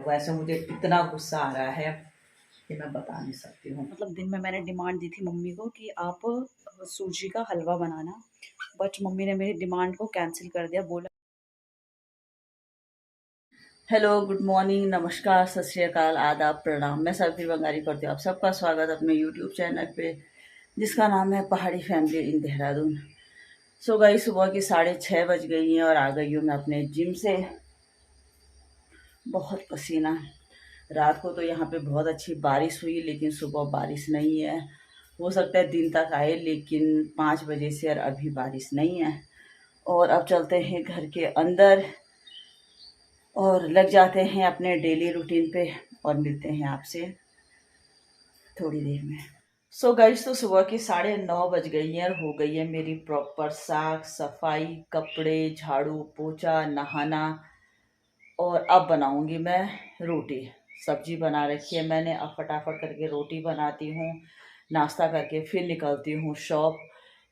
वैसे मुझे इतना गुस्सा आ रहा है कि मैं बता नहीं सकती हूँ। मतलब दिन में मैंने डिमांड दी थी मम्मी को कि आप सूजी का हलवा बनाना, बट मम्मी ने मेरी डिमांड को कैंसिल कर दिया। बोला हेलो, गुड मॉर्निंग, नमस्कार, सत श्री अकाल, आदाब, प्रणाम। मैं सरफी बंगारी करती हूँ आप सबका स्वागत अपने यूट्यूब चैनल पे, जिसका नाम है पहाड़ी फैमिली इन देहरादून। सो गई सुबह की 6:30 बज गई हैं और आ गई हूँ मैं अपने जिम से। बहुत पसीना। रात को तो यहाँ पे बहुत अच्छी बारिश हुई, लेकिन सुबह बारिश नहीं है। हो सकता है दिन तक आए, लेकिन 5 बजे से और अभी बारिश नहीं है। और अब चलते हैं घर के अंदर और लग जाते हैं अपने डेली रूटीन पे और मिलते हैं आपसे थोड़ी देर में। सो गाइस, तो सुबह की 9:30 बज गई हैं और हो गई है मेरी प्रॉपर साफ सफाई, कपड़े, झाड़ू पोछा, नहाना। और अब बनाऊंगी मैं रोटी। सब्जी बना रखी है मैंने, अब फटाफट करके रोटी बनाती हूँ, नाश्ता करके फिर निकलती हूँ शॉप।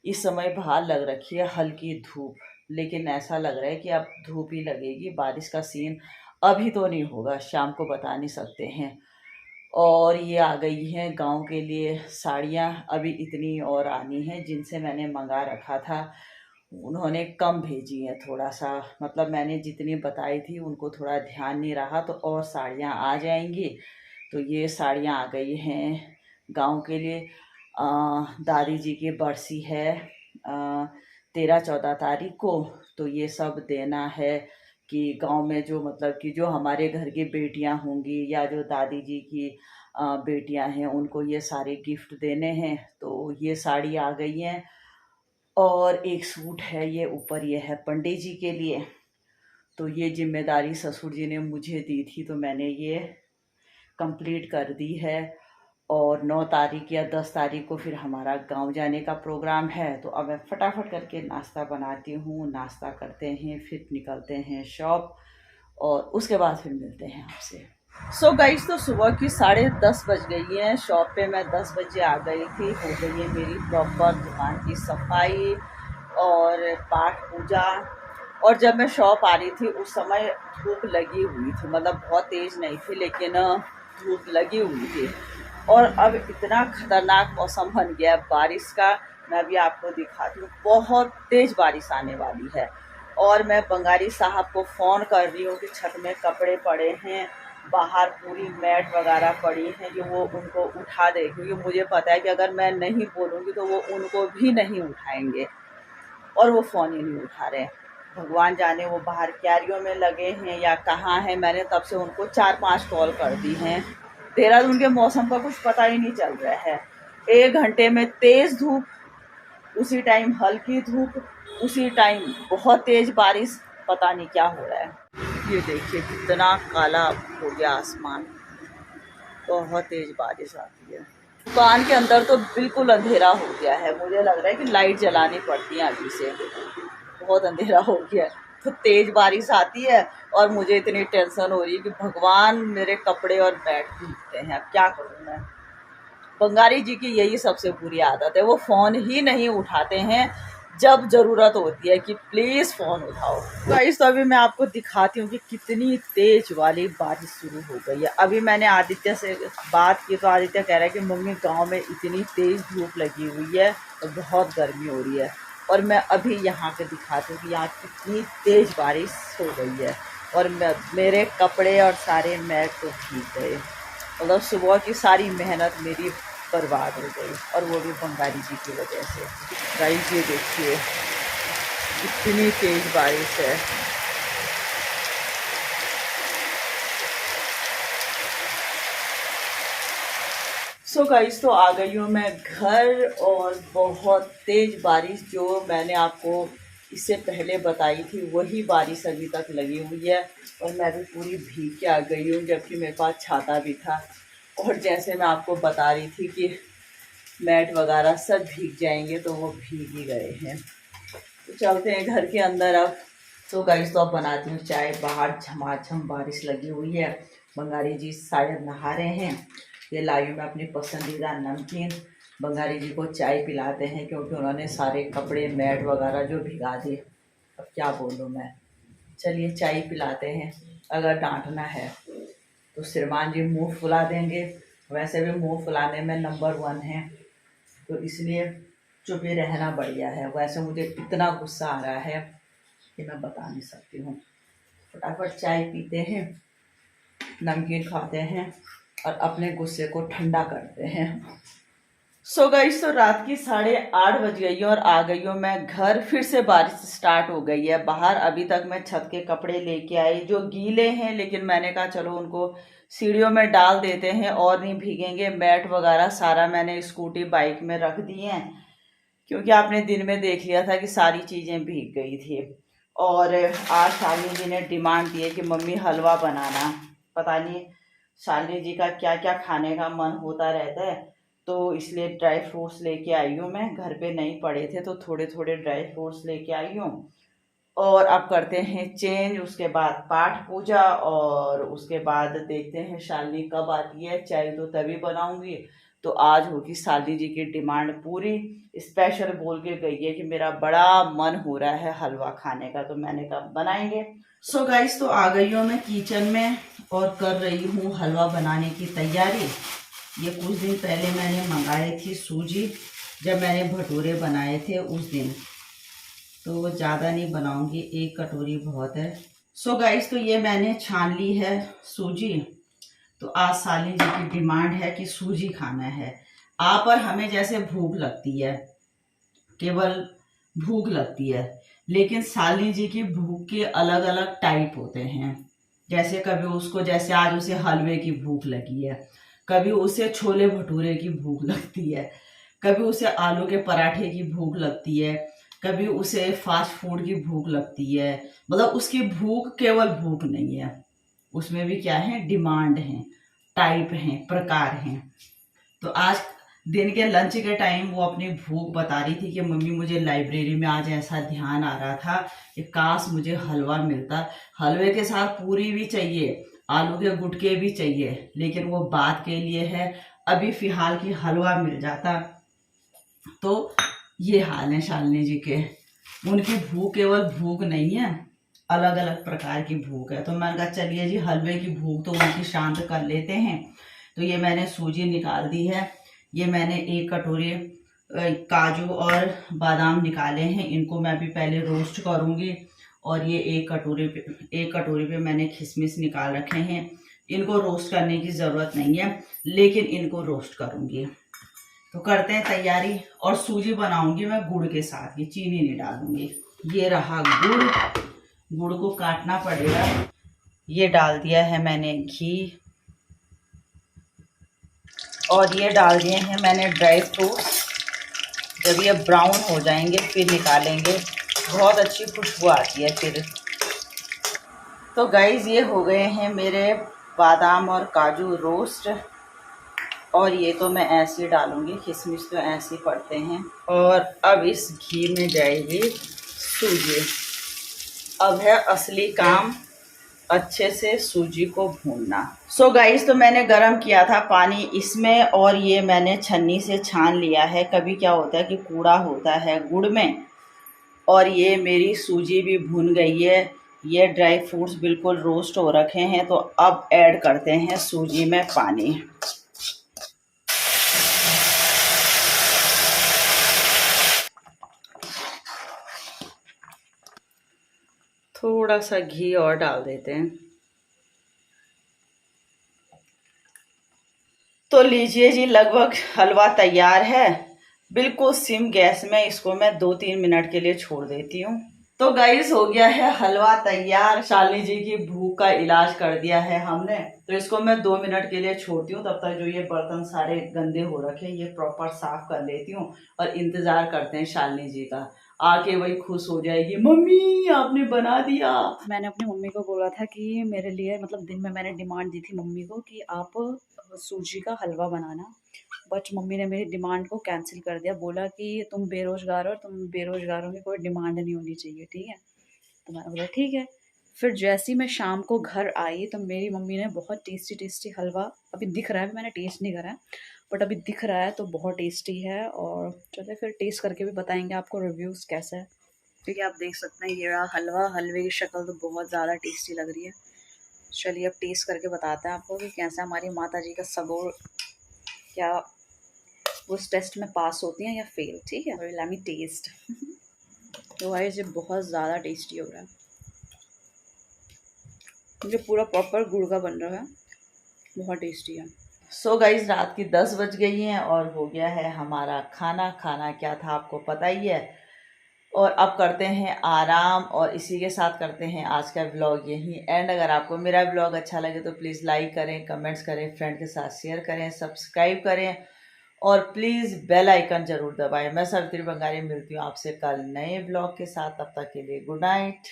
इस समय बाहर लग रखी है हल्की धूप, लेकिन ऐसा लग रहा है कि अब धूप ही लगेगी। बारिश का सीन अभी तो नहीं होगा, शाम को बता नहीं सकते हैं। और ये आ गई हैं गांव के लिए साड़ियाँ, अभी इतनी और आनी हैं जिनसे मैंने मंगा रखा था। उन्होंने कम भेजी हैं थोड़ा सा, मतलब मैंने जितनी बताई थी उनको थोड़ा ध्यान नहीं रहा, तो और साड़ियाँ आ जाएंगी। तो ये साड़ियाँ आ गई हैं गांव के लिए। दादी जी की बरसी है 13-14 तारीख को, तो ये सब देना है कि गांव में जो मतलब कि जो हमारे घर की बेटियां होंगी या जो दादी जी की बेटियां हैं, उनको ये सारे गिफ्ट देने हैं। तो ये साड़ी आ गई हैं और एक सूट है, ये ऊपर ये है पंडित जी के लिए। तो ये जिम्मेदारी ससुर जी ने मुझे दी थी, तो मैंने ये कंप्लीट कर दी है। और 9 तारीख या 10 तारीख को फिर हमारा गांव जाने का प्रोग्राम है। तो अब मैं फटाफट करके नाश्ता बनाती हूँ, नाश्ता करते हैं, फिर निकलते हैं शॉप और उसके बाद फिर मिलते हैं आपसे। सो गाइस, तो सुबह की 10:30 बज गई है। शॉप पे मैं 10 बजे आ गई थी। हो गई है मेरी प्रॉपर दुकान की सफाई और पाठ पूजा। और जब मैं शॉप आ रही थी उस समय धूप लगी हुई थी, मतलब बहुत तेज़ नहीं थी, लेकिन धूप लगी हुई थी। और अब इतना खतरनाक मौसम बन गया है बारिश का। मैं अभी आपको दिखाती हूँ, बहुत तेज़ बारिश आने वाली है। और मैं बंगारी साहब को फ़ोन कर रही हूँ कि छत में कपड़े पड़े हैं, बाहर पूरी मैट वगैरह पड़ी हैं, कि वो उनको उठा दे, क्योंकि मुझे पता है कि अगर मैं नहीं बोलूँगी तो वो उनको भी नहीं उठाएंगे। और वो फ़ोन ही नहीं उठा रहे। भगवान जाने वो बाहर क्यारियों में लगे हैं या कहाँ हैं। मैंने तब से उनको 4-5 कॉल कर दी हैं। देहरादून के मौसम का कुछ पता ही नहीं चल रहा है। 1 घंटे में तेज़ धूप, उसी टाइम हल्की धूप, उसी टाइम बहुत तेज़ बारिश। पता नहीं क्या हो रहा है। ये देखिए कितना काला हो गया आसमान, बहुत तेज़ बारिश आती है। दुकान के अंदर तो बिल्कुल अंधेरा हो गया है, मुझे लग रहा है कि लाइट जलानी पड़ती है अभी से। बहुत अंधेरा हो गया है, तो तेज़ बारिश आती है और मुझे इतनी टेंशन हो रही है कि भगवान मेरे कपड़े और बैग भीगते हैं। अब क्या करूँ मैं। बंगारी जी की यही सबसे बुरी आदत है, वो फ़ोन ही नहीं उठाते हैं जब ज़रूरत होती है कि प्लीज़ फ़ोन उठाओ। गाइस, तो अभी मैं आपको दिखाती हूँ कि कितनी तेज़ वाली बारिश शुरू हो गई है। अभी मैंने आदित्य से बात की तो आदित्य कह रहा है कि मम्मी गांव में इतनी तेज़ धूप लगी हुई है और बहुत गर्मी हो रही है। और मैं अभी यहाँ पे दिखाती हूँ कि यहाँ कितनी तेज़ बारिश हो गई है। और मेरे कपड़े और सारे मैट तो भीग गए, मतलब सुबह की सारी मेहनत मेरी बर्बाद हो गई, और वो भी बंगारी जी की वजह से। गाइस, ये देखिए कितनी तेज़ बारिश है। सो गाइस, तो आ गई हूँ मैं घर, और बहुत तेज़ बारिश जो मैंने आपको इससे पहले बताई थी वही बारिश अभी तक लगी हुई है। और मैं भी पूरी भीग के आ गई हूँ, जबकि मेरे पास छाता भी था। और जैसे मैं आपको बता रही थी कि मैट वगैरह सब भीग जाएंगे, तो वो भीग ही गए हैं। तो चलते हैं घर के अंदर अब। तो गाइस, तो अब बनाती हूँ चाय। बाहर झमाझम बारिश लगी हुई है, बंगारी जी शायद नहा रहे हैं। ये लाई हूँ मैं अपनी पसंदीदा नमकीन। बंगारी जी को चाय पिलाते हैं, क्योंकि उन्होंने सारे कपड़े मैट वगैरह जो भिगा दिए। अब क्या बोलूँ मैं। चलिए चाय पिलाते हैं, अगर डांटना है। तो श्रीमान जी मुंह फुला देंगे, वैसे भी मुंह फुलाने में नंबर 1 है, तो इसलिए चुप ही रहना बढ़िया है। वैसे मुझे इतना गुस्सा आ रहा है कि मैं बता नहीं सकती हूँ। फटाफट चाय पीते हैं, नमकीन खाते हैं और अपने गुस्से को ठंडा करते हैं। सो गाइस, तो रात की 8:30 बज गई है और आ गई हूँ मैं घर। फिर से बारिश स्टार्ट हो गई है बाहर। अभी तक मैं छत के कपड़े लेके आई जो गीले हैं, लेकिन मैंने कहा चलो उनको सीढ़ियों में डाल देते हैं और नहीं भीगेंगे। मैट वगैरह सारा मैंने स्कूटी बाइक में रख दिए हैं, क्योंकि आपने दिन में देख लिया था कि सारी चीज़ें भीग गई थी। और आज शालिनी जी ने डिमांड दी है कि मम्मी हलवा बनाना। पता नहीं शालिनी जी का क्या क्या खाने का मन होता रहता है, तो इसलिए ड्राई फ्रूट्स लेके आई हूँ। मैं घर पे नहीं पड़े थे तो थोड़े थोड़े ड्राई फ्रूट्स लेके आई हूँ। और अब करते हैं चेंज, उसके बाद पाठ पूजा, और उसके बाद देखते हैं शालिनी कब आती है। चाय तो तभी बनाऊंगी। तो आज होगी शालिनी जी की डिमांड पूरी। स्पेशल बोल के गई है कि मेरा बड़ा मन हो रहा है हलवा खाने का, तो मैंने कहा बनाएंगे। सो गाइस, तो आ गई हूँ मैं किचन में और कर रही हूँ हलवा बनाने की तैयारी। ये कुछ दिन पहले मैंने मंगाई थी सूजी, जब मैंने भटूरे बनाए थे उस दिन। तो ज़्यादा नहीं बनाऊंगी, 1 कटोरी बहुत है। सो गाइस, तो ये मैंने छान ली है सूजी। तो आज साली जी की डिमांड है कि सूजी खाना है। आप और हमें जैसे भूख लगती है, केवल भूख लगती है, लेकिन साली जी की भूख के अलग अलग टाइप होते हैं। जैसे कभी उसको, जैसे आज उसे हलवे की भूख लगी है, कभी उसे छोले भटूरे की भूख लगती है, कभी उसे आलू के पराठे की भूख लगती है, कभी उसे फास्ट फूड की भूख लगती है। मतलब उसकी भूख केवल भूख नहीं है, उसमें भी क्या है, डिमांड है, टाइप है, प्रकार हैं। तो आज दिन के लंच के टाइम वो अपनी भूख बता रही थी कि मम्मी मुझे लाइब्रेरी में आज ऐसा ध्यान आ रहा था कि काश मुझे हलवा मिलता। हलवे के साथ पूरी भी चाहिए, आलू के गुटके भी चाहिए, लेकिन वो बात के लिए है। अभी फिलहाल की हलवा मिल जाता। तो ये हाल है शालिनी जी के। उनकी भूख केवल भूख नहीं है, अलग अलग प्रकार की भूख है। तो मैंने कहा चलिए जी, हलवे की भूख तो उनकी शांत कर लेते हैं। तो ये मैंने सूजी निकाल दी है। ये मैंने 1 कटोरी काजू और बादाम निकाले हैं, इनको मैं भी पहले रोस्ट करूंगी। और ये 1 कटोरी पे मैंने किशमिश निकाल रखे हैं। इनको रोस्ट करने की ज़रूरत नहीं है, लेकिन इनको रोस्ट करूंगी। तो करते हैं तैयारी। और सूजी बनाऊंगी मैं गुड़ के साथ, ये चीनी नहीं डालूंगी। ये रहा गुड़, गुड़ को काटना पड़ेगा। ये डाल दिया है मैंने घी, और ये डाल दिए हैं मैंने ड्राई फ्रूट्स। जब ये ब्राउन हो जाएंगे फिर निकालेंगे, बहुत अच्छी खुशबू आती है फिर। तो गाइस, ये हो गए हैं मेरे बादाम और काजू रोस्ट, और ये तो मैं ऐसे ही डालूंगी, किशमिश तो ऐसे ही पड़ते हैं। और अब इस घी में जाएगी सूजी। अब है असली काम, अच्छे से सूजी को भूनना। सो गाइस, तो मैंने गरम किया था पानी इसमें, और ये मैंने छन्नी से छान लिया है। कभी क्या होता है कि कूड़ा होता है गुड़ में। और ये मेरी सूजी भी भून गई है, ये ड्राई फ्रूट्स बिल्कुल रोस्ट हो रखे हैं। तो अब ऐड करते हैं सूजी में पानी। थोड़ा सा घी और डाल देते हैं। तो लीजिए जी, लगभग हलवा तैयार है। बिल्कुल सिम गैस में इसको मैं 2-3 मिनट के लिए छोड़ देती हूँ। तो गाइस, हो गया है हलवा तैयार। शालिनी जी की भूख का इलाज कर दिया है हमने। तो इसको मैं 2 मिनट के लिए छोड़ती हूँ। तब तक जो ये बर्तन सारे गंदे हो रखे हैं, ये प्रॉपर साफ कर लेती हूँ। और इंतजार करते हैं शालिनी जी का। आके वही खुश हो जाएगी, मम्मी आपने बना दिया। मैंने अपनी मम्मी को बोला था कि मेरे लिए, मतलब दिन में मैंने डिमांड दी थी मम्मी को कि आप सूजी का हलवा बनाना, बट मम्मी ने मेरी डिमांड को कैंसिल कर दिया। बोला कि तुम बेरोज़गार हो, तुम बेरोज़गारों की कोई डिमांड नहीं होनी चाहिए, ठीक है। तो मैंने बोला ठीक है। फिर जैसे ही मैं शाम को घर आई तो मेरी मम्मी ने बहुत टेस्टी टेस्टी हलवा, अभी दिख रहा है, मैंने टेस्ट नहीं करा है, बट अभी दिख रहा है तो बहुत टेस्टी है। और चलिए फिर टेस्ट करके भी बताएंगे आपको रिव्यूज़ कैसा है। क्योंकि आप देख सकते हैं ये रहा हलवा, हलवे की शक्ल तो बहुत ज़्यादा टेस्टी लग रही है। चलिए अब टेस्ट करके बताते हैं आपको कि कैसे हमारी माता जी का सगोर, क्या वो उस टेस्ट में पास होती हैं या फेल। ठीक है, लेट मी टेस्ट। तो गाइस ये बहुत ज़्यादा टेस्टी हो रहा है, मुझे पूरा प्रॉपर गुड़ का बन रहा है, बहुत टेस्टी है। सो गाइज रात की 10 बज गई हैं और हो गया है हमारा खाना। खाना क्या था आपको पता ही है। और अब करते हैं आराम और इसी के साथ करते हैं आज का व्लॉग यहीं एंड। अगर आपको मेरा व्लॉग अच्छा लगे तो प्लीज़ लाइक करें, कमेंट्स करें, फ्रेंड के साथ शेयर करें, सब्सक्राइब करें और प्लीज़ बेल आइकन ज़रूर दबाएं। मैं सवित्री बंगारी मिलती हूँ आपसे कल नए व्लॉग के साथ। तब तक के लिए गुड नाइट।